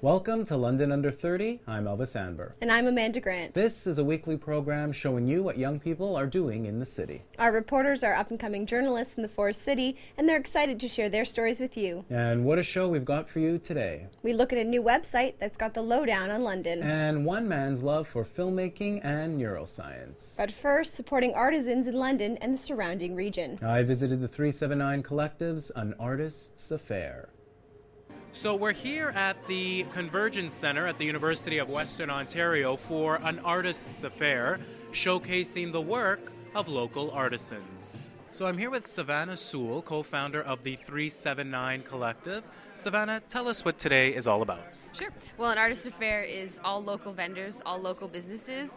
Welcome to London Under 30. I'm Elvis Anber. And I'm Amanda Grant. This is a weekly program showing you what young people are doing in the city. Our reporters are up-and-coming journalists in the Forest City, and they're excited to share their stories with you. And what a show we've got for you today. We look at a new website that's got the lowdown on London. And one man's love for filmmaking and neuroscience. But first, supporting artisans in London and the surrounding region. I visited the 379 Collective's An Artist's Affair. So we're here at the Convergence Center at the University of Western Ontario for an artist's affair, showcasing the work of local artisans. So I'm here with Savannah Sewell, co-founder of the 379 Collective. Savannah, tell us what today is all about. Sure. Well, an artist affair is all local vendors, all local businesses.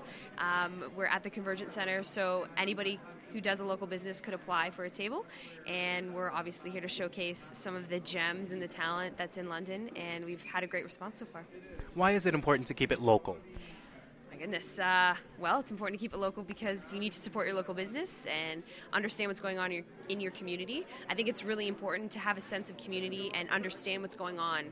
We're at the Convergence Center, so anybody who does a local business could apply for a table, and we're obviously here to showcase some of the gems and the talent that's in London, and we've had a great response so far. Why is it important to keep it local? My goodness. Well, it's important to keep it local because you need to support your local business and understand what's going on in your community. I think it's really important to have a sense of community and understand what's going on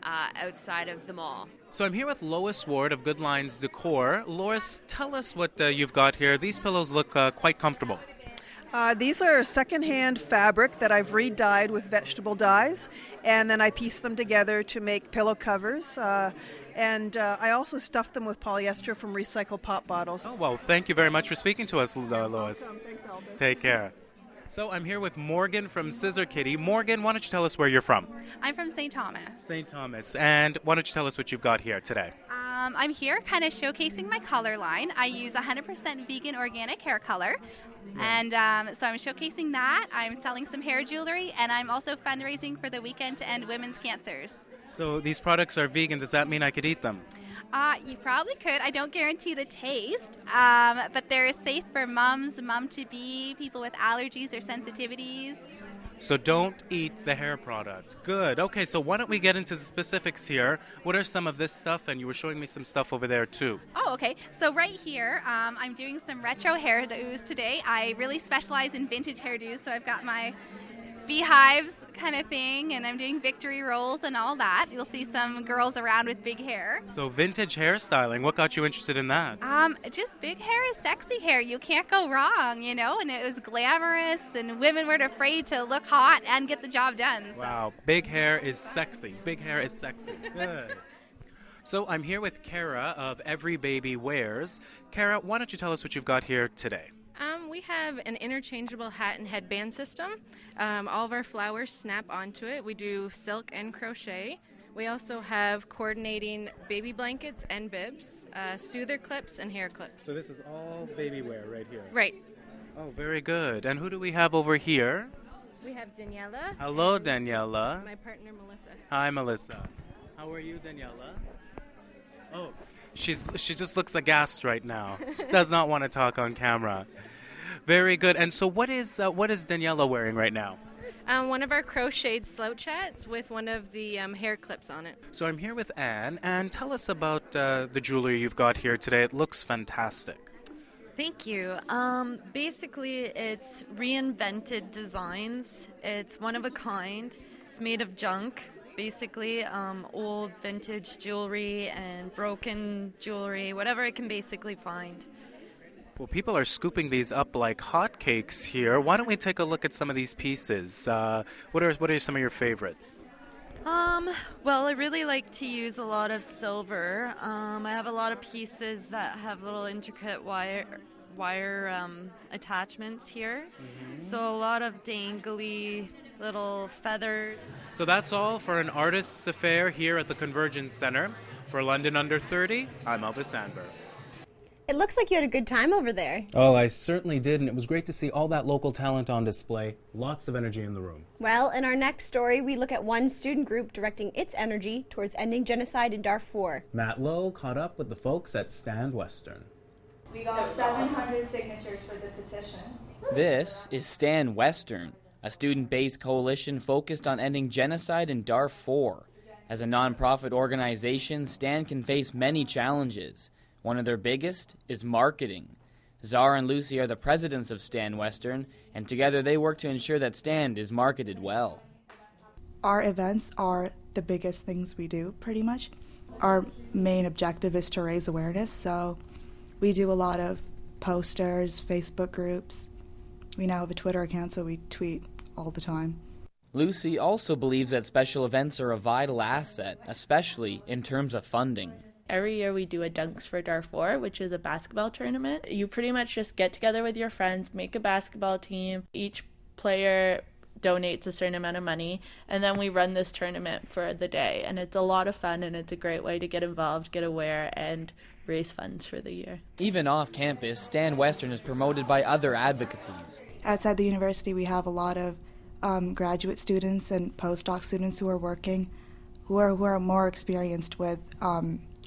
outside of the mall. So I'm here with Lois Ward of Good Lines Decor. Lois, tell us what you've got here. These pillows look quite comfortable. These are secondhand fabric that I've re-dyed with vegetable dyes, and then I piece them together to make pillow covers. And I also stuff them with polyester from recycled pop bottles. Oh, well, thank you very much for speaking to us, Lois. Welcome. Thanks, Elvis. Take care. So I'm here with Morgan from Scissor Kitty. Morgan, why don't you tell us where you're from? I'm from St. Thomas. St. Thomas. And why don't you tell us what you've got here today? I'm here kind of showcasing my color line. I use 100% vegan organic hair color. And so I'm showcasing that. I'm selling some hair jewelry, and I'm also fundraising for the weekend to end women's cancers. So these products are vegan. Does that mean I could eat them? You probably could. I don't guarantee the taste, but they're safe for moms, mom-to-be, people with allergies or sensitivities. So don't eat the hair product. Good. Okay, so why don't we get into the specifics here. What are some of this stuff? And you were showing me some stuff over there, too. Oh, okay. So right here, I'm doing some retro hairdos today. I really specialize in vintage hairdos, so I've got my beehives kind of thing, and I'm doing victory rolls and all that. You'll see some girls around with big hair. So vintage hairstyling, what got you interested in that? Just big hair is sexy hair. You can't go wrong, you know, and it was glamorous, and women weren't afraid to look hot and get the job done. Wow, big hair is sexy. Big hair is sexy. Good. So I'm here with Kara of Every Baby Wears. Kara, why don't you tell us what you've got here today? We have an interchangeable hat and headband system. All of our flowers snap onto it. We do silk and crochet. We also have coordinating baby blankets and bibs, soother clips, and hair clips. So this is all baby wear right here? Right. Oh, very good. And who do we have over here? We have Daniela. Hello, Daniela. My partner, Melissa. Hi, Melissa. How are you, Daniela? Oh, she just looks aghast right now. She does not want to talk on camera. Very good. And so what is Daniela wearing right now? One of our crocheted slouch hats with one of the hair clips on it. So I'm here with Anne. Anne, tell us about the jewelry you've got here today. It looks fantastic. Thank you. Basically, it's reinvented designs. It's one of a kind. It's made of junk, basically, old vintage jewelry and broken jewelry, whatever it can basically find. Well, people are scooping these up like hotcakes here. Why don't we take a look at some of these pieces? What are some of your favorites? Well, I really like to use a lot of silver. I have a lot of pieces that have little intricate wire attachments here. Mm-hmm. So a lot of dangly little feathers. So that's all for an artist's affair here at the Convergence Center. For London Under 30, I'm Elvis Anber. It looks like you had a good time over there. Oh, I certainly did, and it was great to see all that local talent on display. Lots of energy in the room. Well, in our next story, we look at one student group directing its energy towards ending genocide in Darfur. Matt Lowe caught up with the folks at Stand Western. We got 700 signatures for the petition. This is Stand Western, a student-based coalition focused on ending genocide in Darfur. As a non-profit organization, Stand can face many challenges. One of their biggest is marketing. Zara and Lucy are the presidents of Stand Western, and together they work to ensure that Stand is marketed well. Our events are the biggest things we do, pretty much. our main objective is to raise awareness, so we do a lot of posters, Facebook groups. We now have a Twitter account, so we tweet all the time. Lucy also believes that special events are a vital asset, especially in terms of funding. Every year we do a Dunks for Darfur, which is a basketball tournament. You pretty much just get together with your friends, make a basketball team. Each player donates a certain amount of money, and then we run this tournament for the day. And it's a lot of fun, and it's a great way to get involved, get aware, and raise funds for the year. Even off campus, Stand Western is promoted by other advocacies. Outside the university, we have a lot of graduate students and postdoc students who are working, who are more experienced with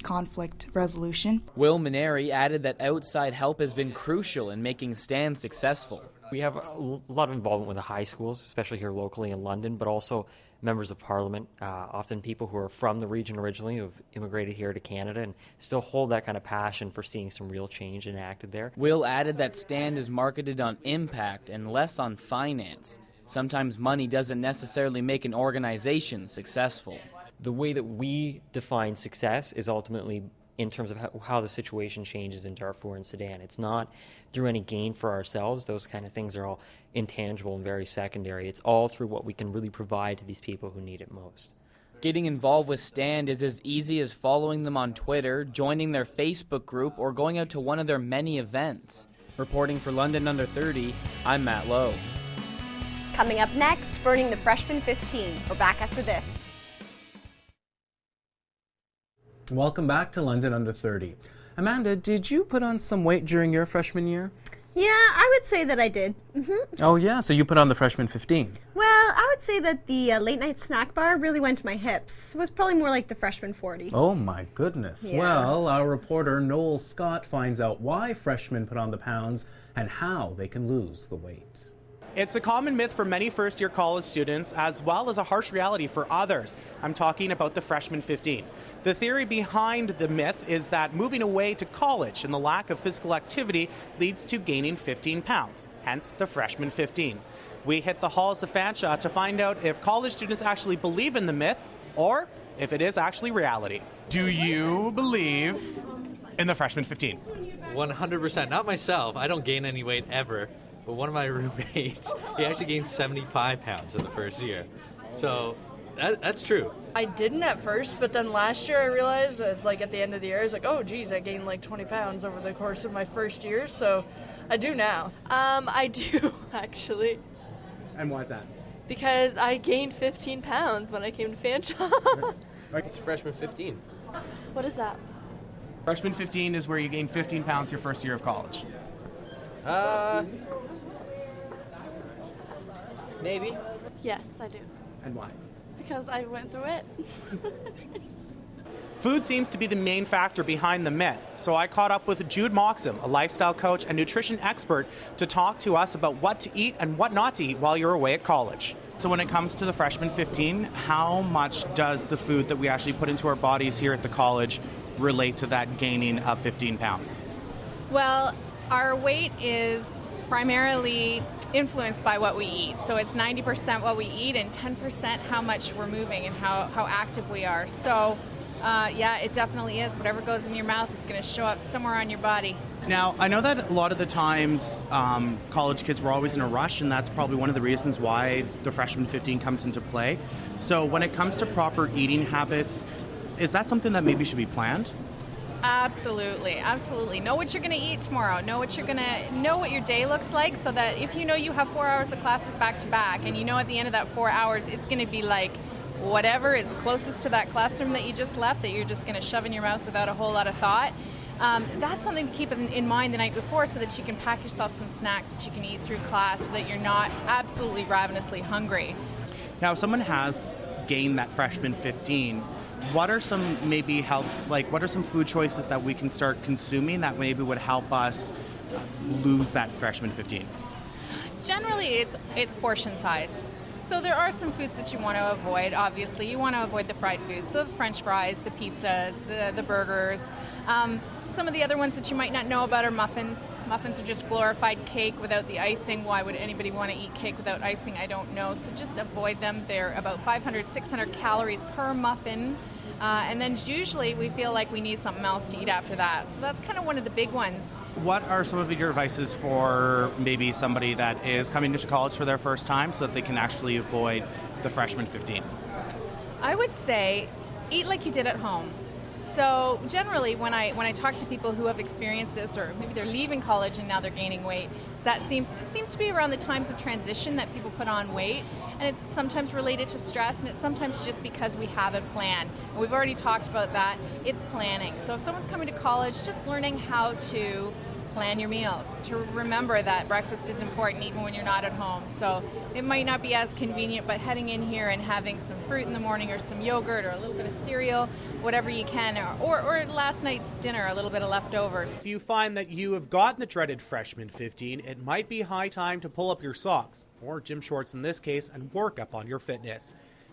conflict resolution. Will Maneri added that outside help has been crucial in making Stand successful. We have a lot of involvement with the high schools, especially here locally in London, but also members of parliament, often people who are from the region originally, who have immigrated here to Canada and still hold that kind of passion for seeing some real change enacted there. Will added that Stand is marketed on impact and less on finance. Sometimes money doesn't necessarily make an organization successful. The way that we define success is ultimately in terms of how the situation changes in Darfur and Sudan. It's not through any gain for ourselves. Those kind of things are all intangible and very secondary. It's all through what we can really provide to these people who need it most. Getting involved with Stand is as easy as following them on Twitter, joining their Facebook group, or going out to one of their many events. Reporting for London Under 30, I'm Matt Lowe. Coming up next, burning the freshman 15. We're back after this. Welcome back to London Under 30. Amanda, did you put on some weight during your freshman year? Yeah, I would say that I did. Oh yeah, so you put on the freshman 15. Well, I would say that the late night snack bar really went to my hips. It was probably more like the freshman 40. Oh my goodness. Yeah. Well, our reporter Noel Scott finds out why freshmen put on the pounds and how they can lose the weight. It's a common myth for many first-year college students, as well as a harsh reality for others. I'm talking about the freshman 15. The theory behind the myth is that moving away to college and the lack of physical activity leads to gaining 15 pounds, hence the freshman 15. We hit the halls of Fanshawe to find out if college students actually believe in the myth or if it is actually reality. Do you believe in the freshman 15? 100%. Not myself. I don't gain any weight ever. But one of my roommates, he actually gained 75 pounds in the first year. So that's true. I didn't at first, but then last year I realized that, like, at the end of the year, I was like, oh, geez, I gained like 20 pounds over the course of my first year. So I do now. I do, actually. And why is that? Because I gained 15 pounds when I came to Fanshawe. It's freshman 15. What is that? Freshman 15 is where you gain 15 pounds your first year of college. Maybe. Yes, I do. And why? Because I went through it. Food seems to be the main factor behind the myth, so I caught up with Jude Moxham, a lifestyle coach and nutrition expert, to talk to us about what to eat and what not to eat while you're away at college. So when it comes to the freshman 15, how much does the food that we actually put into our bodies here at the college relate to that gaining of 15 pounds? Well, our weight is primarily influenced by what we eat. So it's 90% what we eat and 10% how much we're moving and how active we are. So yeah, it definitely is. Whatever goes in your mouth is going to show up somewhere on your body. Now, I know that a lot of the times college kids were always in a rush, and that's probably one of the reasons why the freshman 15 comes into play. So when it comes to proper eating habits, is that something that maybe should be planned? Absolutely, absolutely. Know what you're going to eat tomorrow. Know what your day looks like, so that if you know you have 4 hours of classes back to back, and you know at the end of that 4 hours it's going to be like whatever is closest to that classroom that you just left, that you're just going to shove in your mouth without a whole lot of thought. That's something to keep in mind the night before, so that you can pack yourself some snacks that you can eat through class, so that you're not absolutely ravenously hungry. Now, if someone has gained that freshman 15, what are some what are some food choices that we can start consuming that maybe would help us lose that freshman 15? Generally, it's portion size. So there are some foods that you want to avoid. Obviously, you want to avoid the fried foods, so the French fries, the pizzas, the burgers. Some of the other ones that you might not know about are muffins. Muffins are just glorified cake without the icing. Why would anybody want to eat cake without icing? I don't know. So just avoid them. They're about 500, 600 calories per muffin. And then usually we feel like we need something else to eat after that. So that's kind of one of the big ones. What are some of your advices for maybe somebody that is coming to college for their first time so that they can actually avoid the freshman 15? I would say eat like you did at home. So generally when I talk to people who have experienced this, or maybe they're leaving college and now they're gaining weight, that seems to be around the times of transition that people put on weight. And it's sometimes related to stress, and it's sometimes just because we haven't planned. And we've already talked about that. It's planning. So if someone's coming to college, just learning how to plan your meals, to remember that breakfast is important even when you're not at home. So it might not be as convenient, but heading in here and having some fruit in the morning, or some yogurt, or a little bit of cereal, whatever you can, or last night's dinner, a little bit of leftovers. If you find that you have gotten the dreaded freshman 15, it might be high time to pull up your socks, or gym shorts in this case, and work up on your fitness.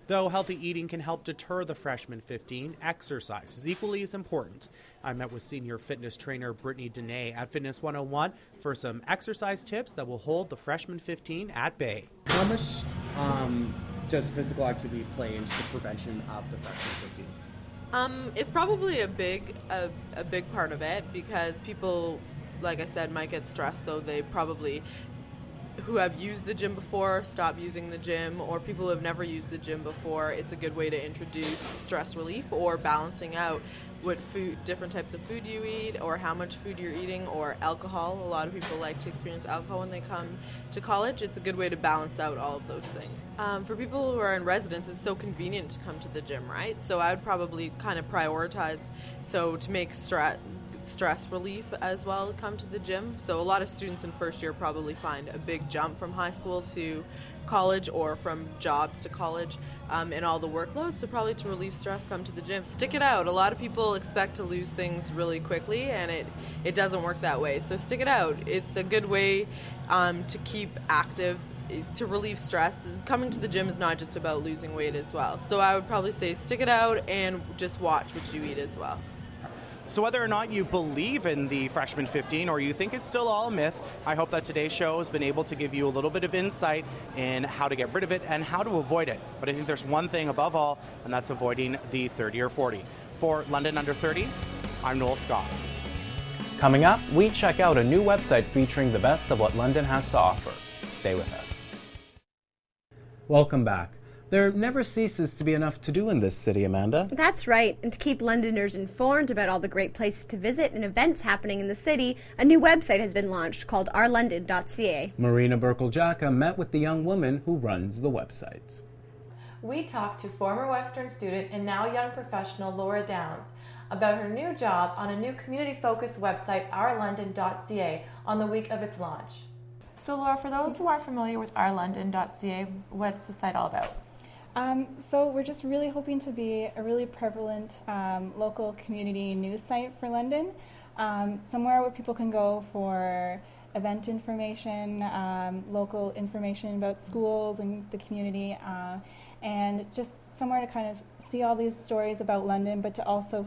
Though healthy eating can help deter the freshman 15, exercise is equally as important. I met with senior fitness trainer Brittany Dene at Fitness 101 for some exercise tips that will hold the freshman 15 at bay. How much does physical activity play into the prevention of the freshman 15? It's probably a big part of it, because people, like I said, might get stressed, so they probably, who have used the gym before, stop using the gym, or people who have never used the gym before. It's a good way to introduce stress relief, or balancing out what food, different types of food you eat, or how much food you're eating, or alcohol. A lot of people like to experience alcohol when they come to college. It's a good way to balance out all of those things. For people who are in residence, it's so convenient to come to the gym, right? So I would probably kind of prioritize, so to make stress relief as well, come to the gym. So a lot of students in first year probably find a big jump from high school to college, or from jobs to college, and all the workloads. So probably to relieve stress, come to the gym. Stick it out. A lot of people expect to lose things really quickly, and it doesn't work that way. So stick it out. It's a good way to keep active, to relieve stress. Coming to the gym is not just about losing weight as well. So I would probably say stick it out and just watch what you eat as well. So whether or not you believe in the freshman 15, or you think it's still all a myth, I hope that today's show has been able to give you a little bit of insight in how to get rid of it and how to avoid it. But I think there's one thing above all, and that's avoiding the 30 or 40. For London Under 30, I'm Noel Scott. Coming up, we check out a new website featuring the best of what London has to offer. Stay with us. Welcome back. There never ceases to be enough to do in this city, Amanda. That's right, and to keep Londoners informed about all the great places to visit and events happening in the city, a new website has been launched called ourlondon.ca. Marina Burkle-Jacka met with the young woman who runs the website. We talked to former Western student and now young professional Laura Downs about her new job on a new community-focused website, ourlondon.ca, on the week of its launch. So Laura, for those who aren't familiar with ourlondon.ca, what's the site all about? So we're just really hoping to be a really prevalent local community news site for London, somewhere where people can go for event information, local information about schools and the community, and just somewhere to kind of see all these stories about London, but to also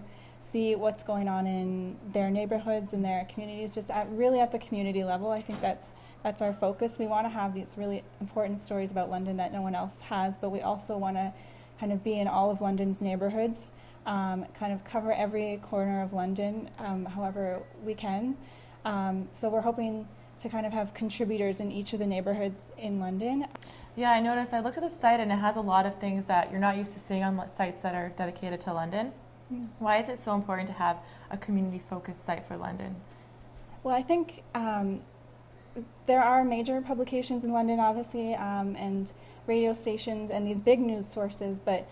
see what's going on in their neighborhoods and their communities, just really at the community level. I think that's our focus. We want to have these really important stories about London that no one else has, but we also want to kind of be in all of London's neighborhoods, kind of cover every corner of London however we can. So we're hoping to kind of have contributors in each of the neighborhoods in London. Yeah, I noticed. I look at the site and it has a lot of things that you're not used to seeing on sites that are dedicated to London. Why is it so important to have a community-focused site for London? Well, I think there are major publications in London, obviously, and radio stations and these big news sources, but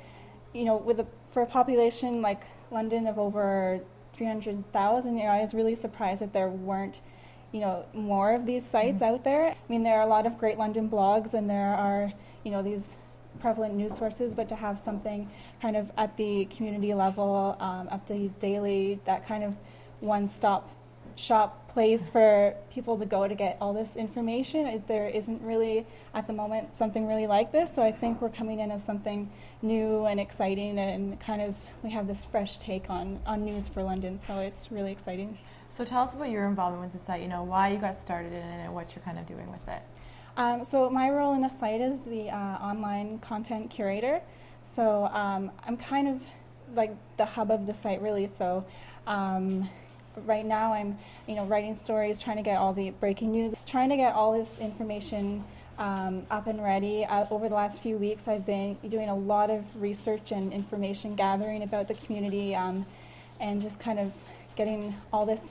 you know, for a population like London of over 300,000, I was really surprised that there weren't, more of these sites out there. I mean, there are a lot of great London blogs, and there are, these prevalent news sources, but to have something kind of at the community level, up to daily, that kind of one-stop shop place for people to go to get all this information. There isn't really, at the moment, something really like this, so I think we're coming in as something new and exciting, and kind of we have this fresh take on news for London, so it's really exciting. So tell us about your involvement with the site, why you got started in it and what you're kind of doing with it. So my role in the site is the online content curator. So I'm kind of like the hub of the site really. So right now I'm writing stories, trying to get all the breaking news, trying to get all this information up and ready. Over the last few weeks I've been doing a lot of research and information gathering about the community, and just kind of getting all this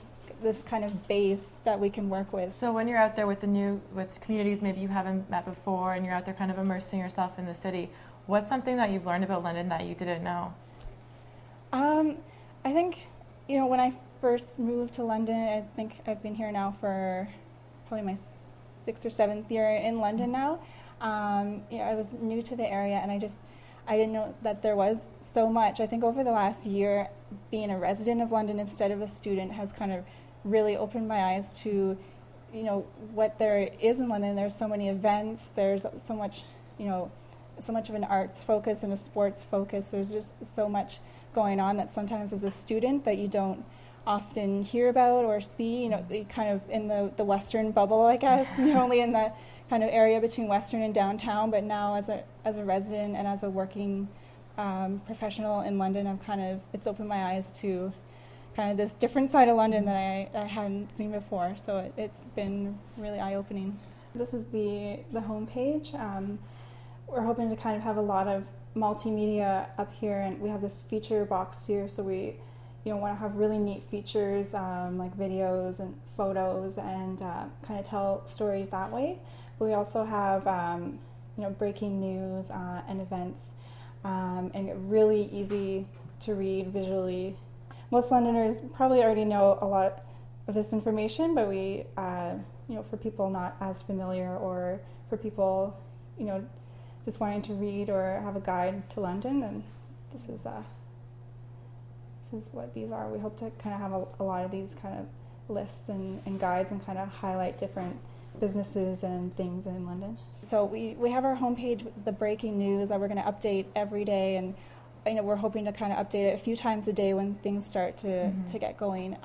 kind of base that we can work with. So when you're out there with communities maybe you haven't met before, and you're out there kind of immersing yourself in the city, what's something that you've learned about London that you didn't know? I think, when I first moved to London, I think I've been here now for probably my 6th or 7th year in London now. I was new to the area, and I didn't know that there was so much. I think over the last year, being a resident of London instead of a student has kind of really opened my eyes to, what there is in London. There's so many events. There's so much, so much of an arts focus and a sports focus. There's just so much going on that sometimes as a student that you don't often hear about or see. Kind of in the Western bubble, I guess. Only in the kind of area between Western and downtown. But now, as a resident and as a working professional in London, it's opened my eyes to kind of this different side of London that I hadn't seen before. So it's been really eye-opening. This is the home page. We're hoping to kind of have a lot of multimedia up here, and we have this feature box here, so we want to have really neat features like videos and photos, and kind of tell stories that way. But we also have breaking news and events, and really easy to read visually. Most Londoners probably already know a lot of this information, but we, for people not as familiar, or for people, just wanting to read or have a guide to London, and this is what these are. We hope to kind of have a lot of these kind of lists and guides, and kind of highlight different businesses and things in London. So we have our homepage with the breaking news that we're going to update every day, and we're hoping to kind of update it a few times a day when things start to get going.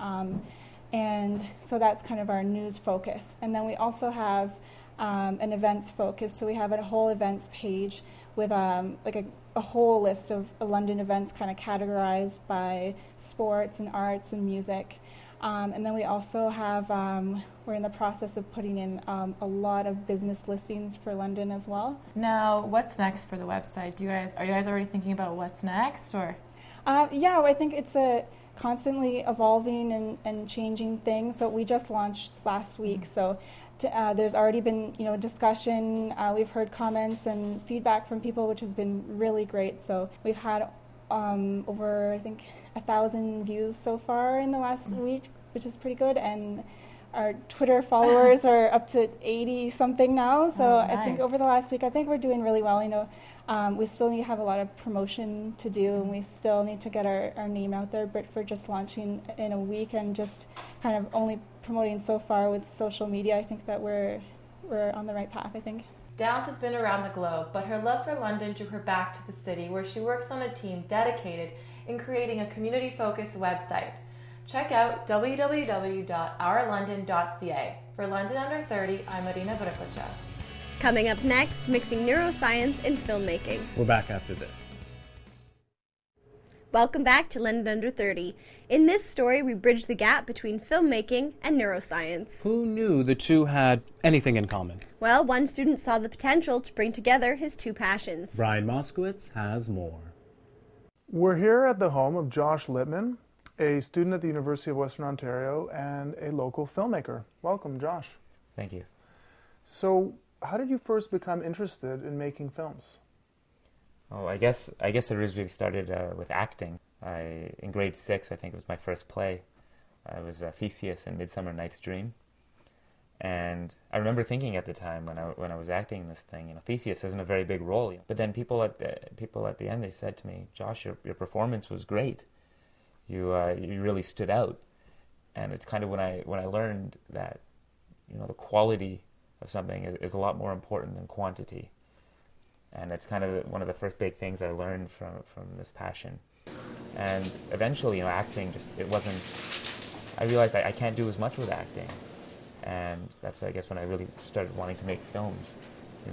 And so that's kind of our news focus. And then we also have an events focus. So we have a whole events page with like a whole list of London events kind of categorized by sports and arts and music. And then we also have, we're in the process of putting in a lot of business listings for London as well. Now, what's next for the website? Are you guys already thinking about what's next, or? Yeah, I think it's a constantly evolving and changing thing. So we just launched last week, so there's already been discussion. We've heard comments and feedback from people, which has been really great. So we've had over, I think, 1,000 views so far in the last week, which is pretty good, and our Twitter followers are up to 80 something now. So nice. I think over the last week, I think we're doing really well. We still need to have a lot of promotion to do, and we still need to get our name out there. But for just launching in a week and just kind of only promoting so far with social media, I think that we're on the right path, I think. Downs has been around the globe, but her love for London drew her back to the city, where she works on a team dedicated in creating a community-focused website. Check out www.ourlondon.ca. For London Under 30, I'm Marina Brklica. Coming up next, mixing neuroscience and filmmaking. We're back after this. Welcome back to London Under 30. In this story, we bridge the gap between filmmaking and neuroscience. Who knew the two had anything in common? Well, one student saw the potential to bring together his two passions. Brian Moskowitz has more. We're here at the home of Josh Littman, a student at the University of Western Ontario and a local filmmaker. Welcome, Josh. Thank you. So, how did you first become interested in making films? Oh, I guess it originally started with acting. In grade 6, I think it was my first play. It was Theseus in Midsummer Night's Dream. And I remember thinking at the time when I was acting this thing, Theseus isn't a very big role. But then people at the end, they said to me, "Josh, your performance was great. You really stood out." And it's kind of when I learned that the quality of something is a lot more important than quantity. And it's kind of one of the first big things I learned from this passion. And eventually, acting I realized I can't do as much with acting. And that's, I guess, when I really started wanting to make films.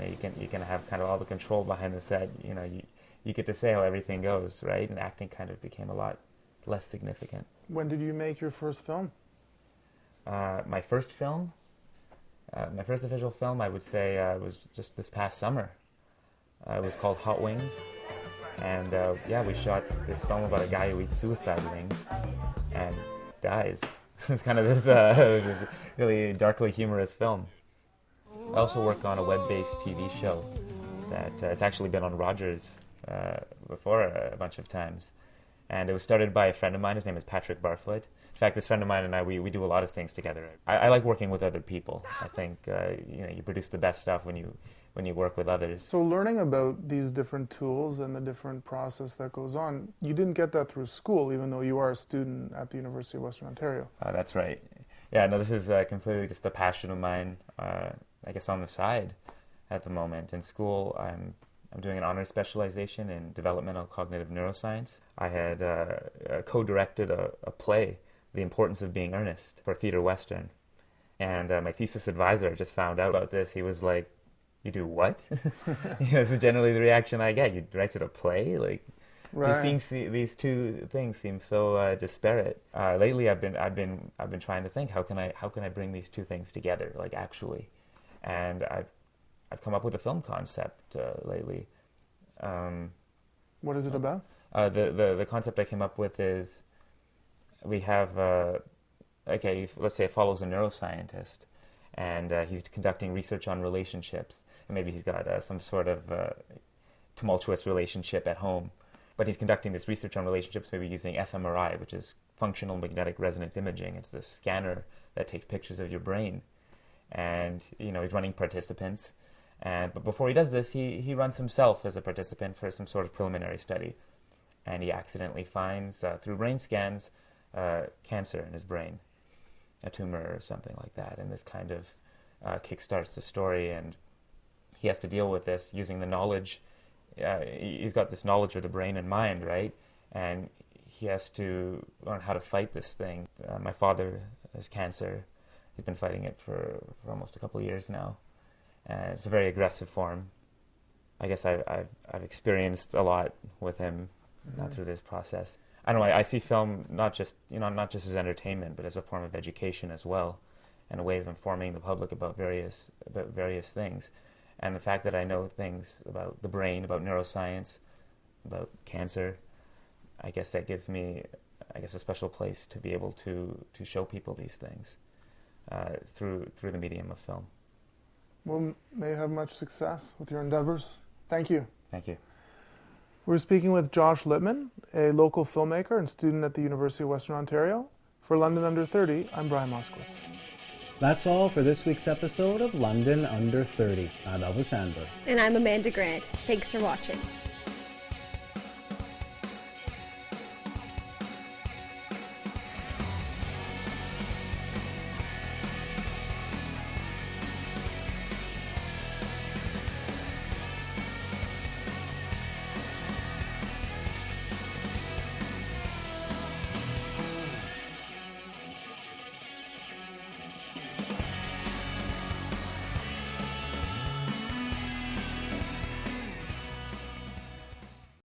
You can have kind of all the control behind the set. You you get to say how everything goes, right? And acting kind of became a lot less significant. When did you make your first film? My first film, my first official film, I would say was just this past summer. It was called Hot Wings, and yeah, we shot this film about a guy who eats suicide wings and dies. It's kind of this it was a really darkly humorous film. I also work on a web-based TV show that it's actually been on Rogers before a bunch of times, and it was started by a friend of mine. His name is Patrick Barfoot. In fact, this friend of mine and I, we do a lot of things together. I like working with other people. I think you produce the best stuff when you work with others. So learning about these different tools and the different process that goes on, you didn't get that through school, even though you are a student at the University of Western Ontario. That's right. Yeah, no, this is completely just a passion of mine, I guess on the side at the moment. In school, I'm doing an honors specialization in developmental cognitive neuroscience. I had co-directed a play, The Importance of Being Earnest, for Theatre Western. And my thesis advisor just found out about this. He was like, "You do what?" This is generally the reaction I get. You directed a play? Like, right. these two things seem so disparate. Lately, I've been trying to think, how can I bring these two things together, like actually, and I've come up with a film concept lately. What is it about? The concept I came up with is, we have okay, let's say it follows a neuroscientist, and he's conducting research on relationships. And maybe he's got some sort of tumultuous relationship at home, but he's conducting this research on relationships maybe using fMRI, which is functional magnetic resonance imaging. It's this scanner that takes pictures of your brain, and he's running participants. But before he does this, he runs himself as a participant for some sort of preliminary study, and he accidentally finds through brain scans cancer in his brain, a tumor or something like that, and this kind of kickstarts the story, and he has to deal with this using the knowledge. He's got this knowledge of the brain and mind, right? And he has to learn how to fight this thing. My father has cancer. He's been fighting it for almost a couple of years now. And it's a very aggressive form. I guess I've experienced a lot with him through this process. I don't know. I see film not just as entertainment, but as a form of education as well, and a way of informing the public about various things. And the fact that I know things about the brain, about neuroscience, about cancer, I guess that gives me, a special place to be able to show people these things through the medium of film. Well, may you have much success with your endeavors. Thank you. Thank you. We're speaking with Josh Littman, a local filmmaker and student at the University of Western Ontario. For London Under 30, I'm Brian Moskowitz. That's all for this week's episode of London Under 30. I'm Elvis Anber. And I'm Amanda Grant. Thanks for watching.